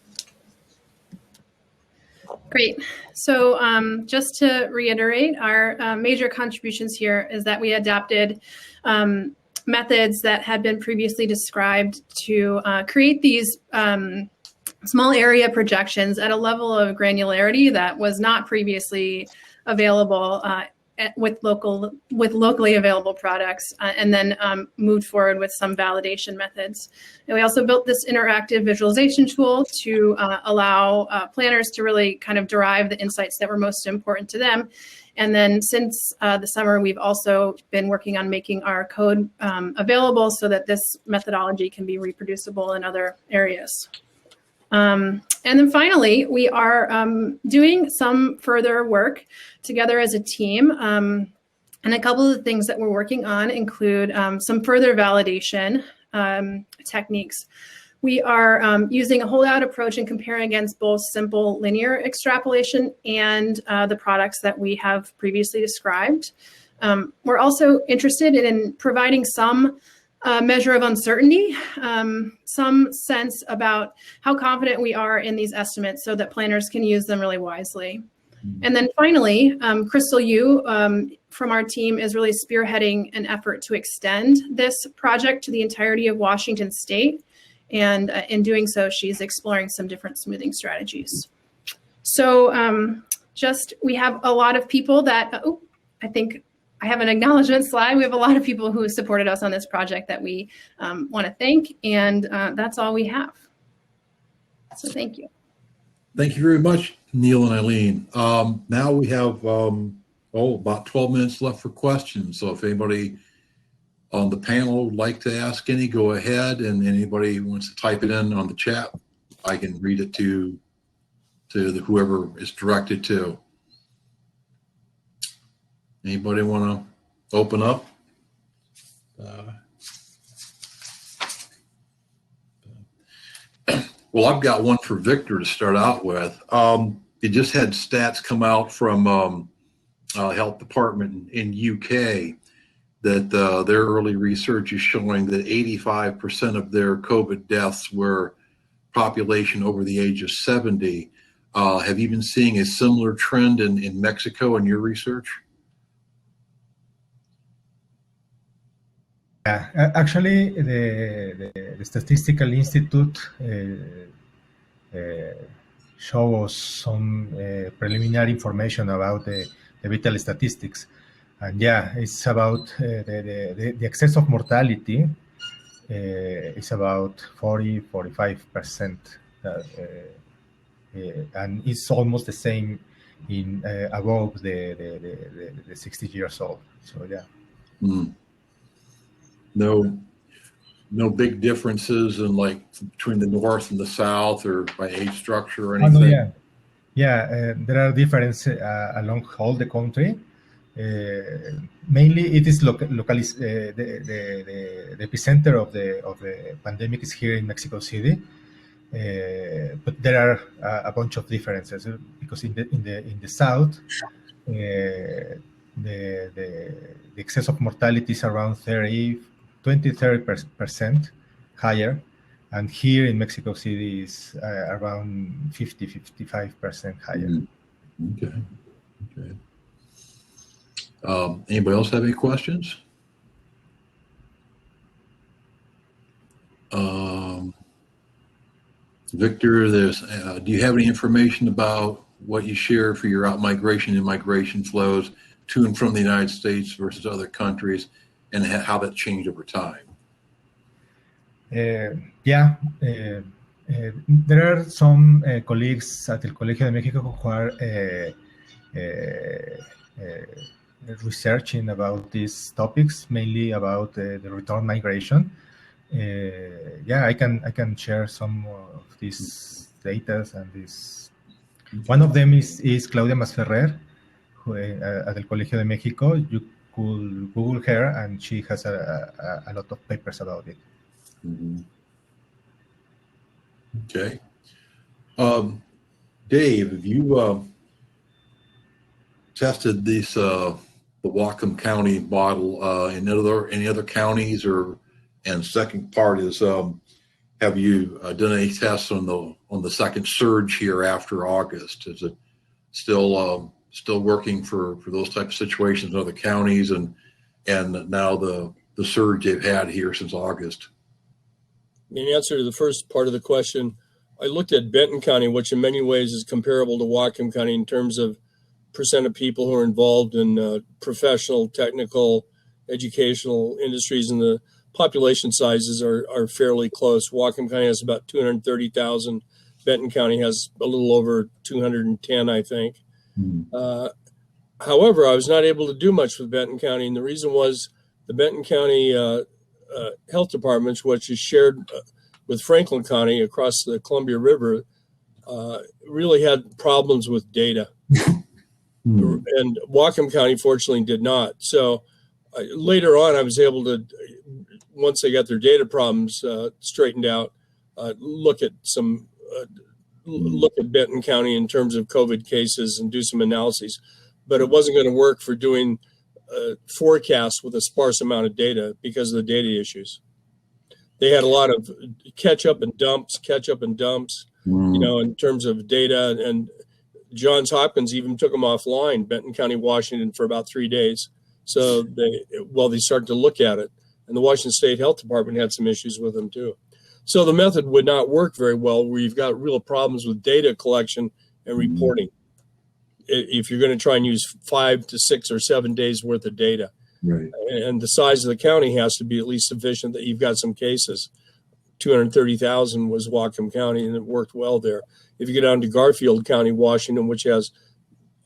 Great. So just to reiterate, our major contributions here is that we adapted methods that had been previously described to create these small area projections at a level of granularity that was not previously available with locally available products, and then moved forward with some validation methods. And we also built this interactive visualization tool to allow planners to really kind of derive the insights that were most important to them. And then since the summer, we've also been working on making our code available so that this methodology can be reproducible in other areas. And then finally, we are doing some further work together as a team. And a couple of the things that we're working on include some further validation techniques. We are using a holdout approach and comparing against both simple linear extrapolation and the products that we have previously described. We're also interested in providing some measure of uncertainty, some sense about how confident we are in these estimates so that planners can use them really wisely. And then finally, Crystal Yu from our team is really spearheading an effort to extend this project to the entirety of Washington State. And in doing so, she's exploring some different smoothing strategies. So we have a lot of people that, I think I have an acknowledgement slide. We have a lot of people who supported us on this project that we want to thank, and that's all we have. So thank you. Thank you very much, Neil and Eileen. Now we have about 12 minutes left for questions. So if anybody on the panel would like to ask any, go ahead. And anybody wants to type it in on the chat, I can read it to whoever it's directed to. Anybody want to open up? Well, I've got one for Victor to start out with. It just had stats come out from health department in UK that their early research is showing that 85% of their COVID deaths were population over the age of 70. Have you been seeing a similar trend in Mexico in your research? Yeah, actually, the Statistical Institute shows some preliminary information about the vital statistics. And yeah, it's about the excess of mortality is about 40-45%. And it's almost the same in above the 60 years old. So yeah. Mm. No big differences in between the north and the south or by age structure or anything? Oh, no, yeah. There are differences along all the country. Mainly, it is the epicenter of the pandemic is here in Mexico City, but there are a bunch of differences because in the south, the excess of mortality is around 20-30% higher, and here in Mexico City is around 50-55% higher. Okay. Anybody else have any questions? Victor, do you have any information about what you share for your out-migration and migration flows to and from the United States versus other countries, and how that changed over time? There are some colleagues at El Colegio de México who are researching about these topics, mainly about the return migration. I can share some of these data and this. One of them is Claudia Masferrer, who at El Colegio de México. You could Google her, and she has a lot of papers about it. Mm-hmm. Okay. Dave, have you tested this the Whatcom County model in any other counties? And second part is, have you done any tests on the second surge here after August? Is it still working for those types of situations in other counties, and now the surge they've had here since August? In answer to the first part of the question, I looked at Benton County, which in many ways is comparable to Whatcom County in terms of percent of people who are involved in professional, technical, educational industries, and the population sizes are fairly close. Whatcom County has about 230,000. Benton County has a little over 210, I think. However, I was not able to do much with Benton County, and the reason was the Benton County Health Department, which is shared with Franklin County across the Columbia River, really had problems with data. And Whatcom County, fortunately, did not. So later on, I was able to, once they got their data problems straightened out, look at Benton County in terms of COVID cases and do some analyses. But it wasn't going to work for doing forecasts with a sparse amount of data because of the data issues. They had a lot of catch up and dumps, you know, in terms of data. And Johns Hopkins even took them offline, Benton County, Washington, for about 3 days. So they started to look at it. And the Washington State Health Department had some issues with them too. So the method would not work very well where you've got real problems with data collection and reporting. If you're going to try and use 5 to 6 or 7 days worth of data. Right. And the size of the county has to be at least sufficient that you've got some cases. 230,000 was Whatcom County, and it worked well there. If you get down to Garfield County, Washington, which has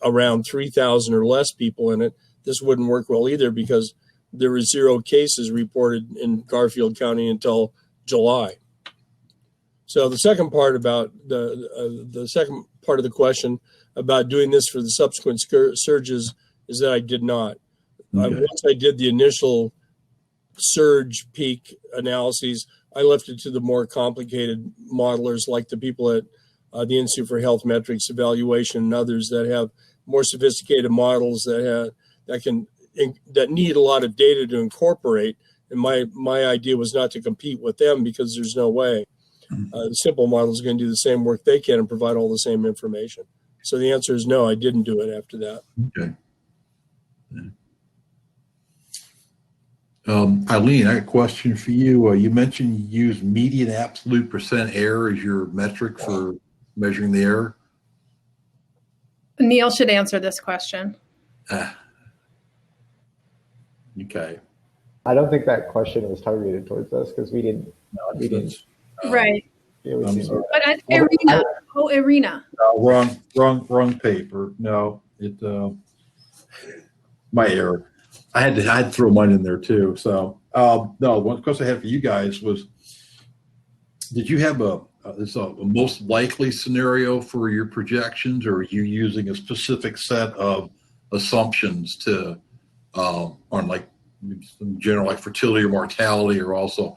around 3,000 or less people in it, this wouldn't work well either because there were 0 cases reported in Garfield County until July. So the second part about the second part of the question about doing this for the subsequent surges is that I did not. Okay. Once I did the initial surge peak analyses, I left it to the more complicated modelers like the people at the Institute for Health Metrics Evaluation and others that have more sophisticated models that need a lot of data to incorporate. And my idea was not to compete with them because there's no way. The simple model is going to do the same work they can and provide all the same information. So the answer is no, I didn't do it after that. Okay. Eileen, I have a question for you. You mentioned you use median absolute percent error as your metric for measuring the error. Neil should answer this question. Okay. I don't think that question was targeted towards us because we didn't. Right. Yeah, we I'm didn't- sorry. But Irina. Wrong paper. No, my error. I had to throw mine in there too. So no, one question I had for you guys was, did you have a most likely scenario for your projections, or are you using a specific set of assumptions to on like in general like fertility or mortality, or also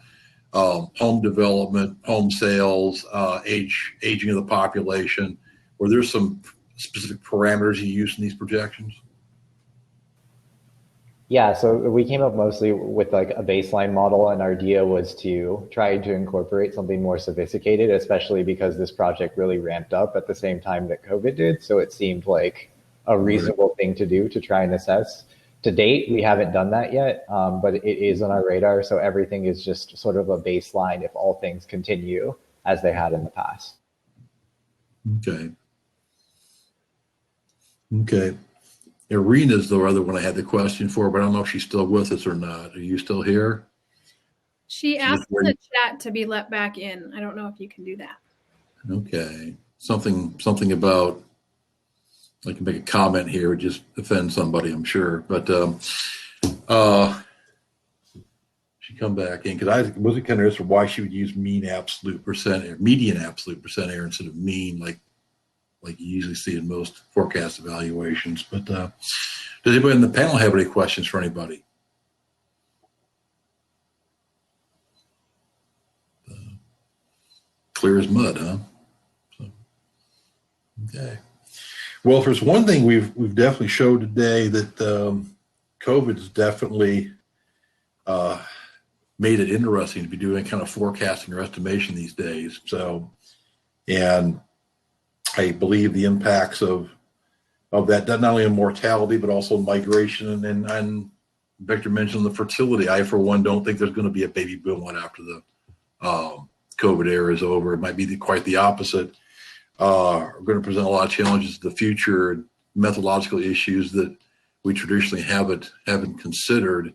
home development, home sales, aging of the population? Were there some specific parameters you used in these projections? Yeah, so we came up mostly with like a baseline model, and our idea was to try to incorporate something more sophisticated, especially because this project really ramped up at the same time that COVID did. So it seemed like a reasonable thing to do to try and assess. To date, we haven't done that yet, but it is on our radar. So everything is just sort of a baseline if all things continue as they had in the past. Okay. Irina's the other one I had the question for, but I don't know if she's still with us or not. Are you still here? She asked in the chat to be let back in. I don't know if you can do that. Okay. Something about, I can make a comment here, would just offend somebody, I'm sure. But she come back in because I wasn't kind of interested why she would use median absolute percent error instead of mean, like you usually see in most forecast evaluations. But does anybody in the panel have any questions for anybody? Clear as mud, huh? So, okay. Well, if there's one thing we've definitely showed today, that COVID's definitely made it interesting to be doing kind of forecasting or estimation these days. So, and I believe the impacts of that not only on mortality, but also migration and Victor mentioned the fertility. I, for one, don't think there's going to be a baby boom after the COVID era is over. It might be quite the opposite. We're going to present a lot of challenges to the future. methodological issues that we traditionally haven't considered.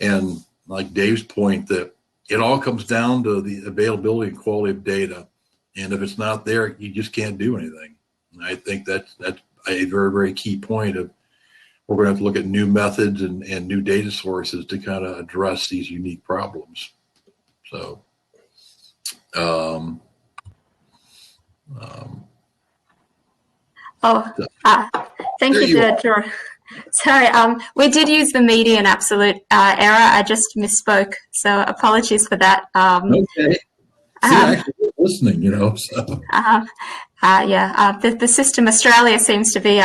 And like Dave's point, that it all comes down to the availability and quality of data. And if it's not there, you just can't do anything. And I think that's a very, very key point of we're going to have to look at new methods and new data sources to kind of address these unique problems. So, Thank There you, you are. Drew. Sorry, we did use the median absolute error. I just misspoke, so apologies for that. Okay. See, actually, we're listening, so. The system, Australia seems to be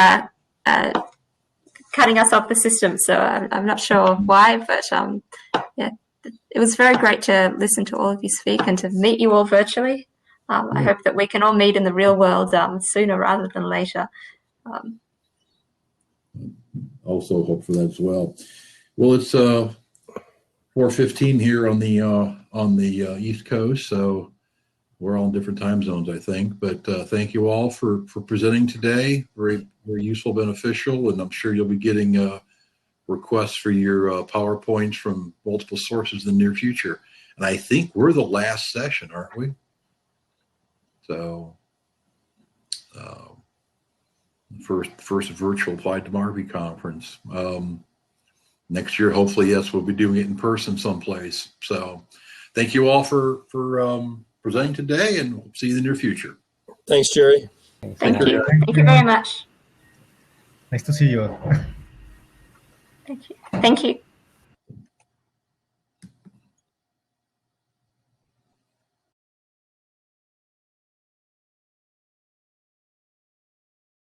cutting us off the system, so I'm not sure why, but it was very great to listen to all of you speak and to meet you all virtually. I hope that we can all meet in the real world sooner rather than later. Also hope for that as well. Well, it's 4:15 here on the East Coast, so we're all in different time zones, I think. But thank you all for presenting today. Very, very useful, beneficial, and I'm sure you'll be getting requests for your PowerPoints from multiple sources in the near future. And I think we're the last session, aren't we? So, first virtual Applied Demography conference. Next year, hopefully, yes, we'll be doing it in person someplace. So, thank you all for presenting today, and we'll see you in the near future. Thanks, Jerry. Thank you. Thank you very much. Nice to see you. Thank you. Thank you.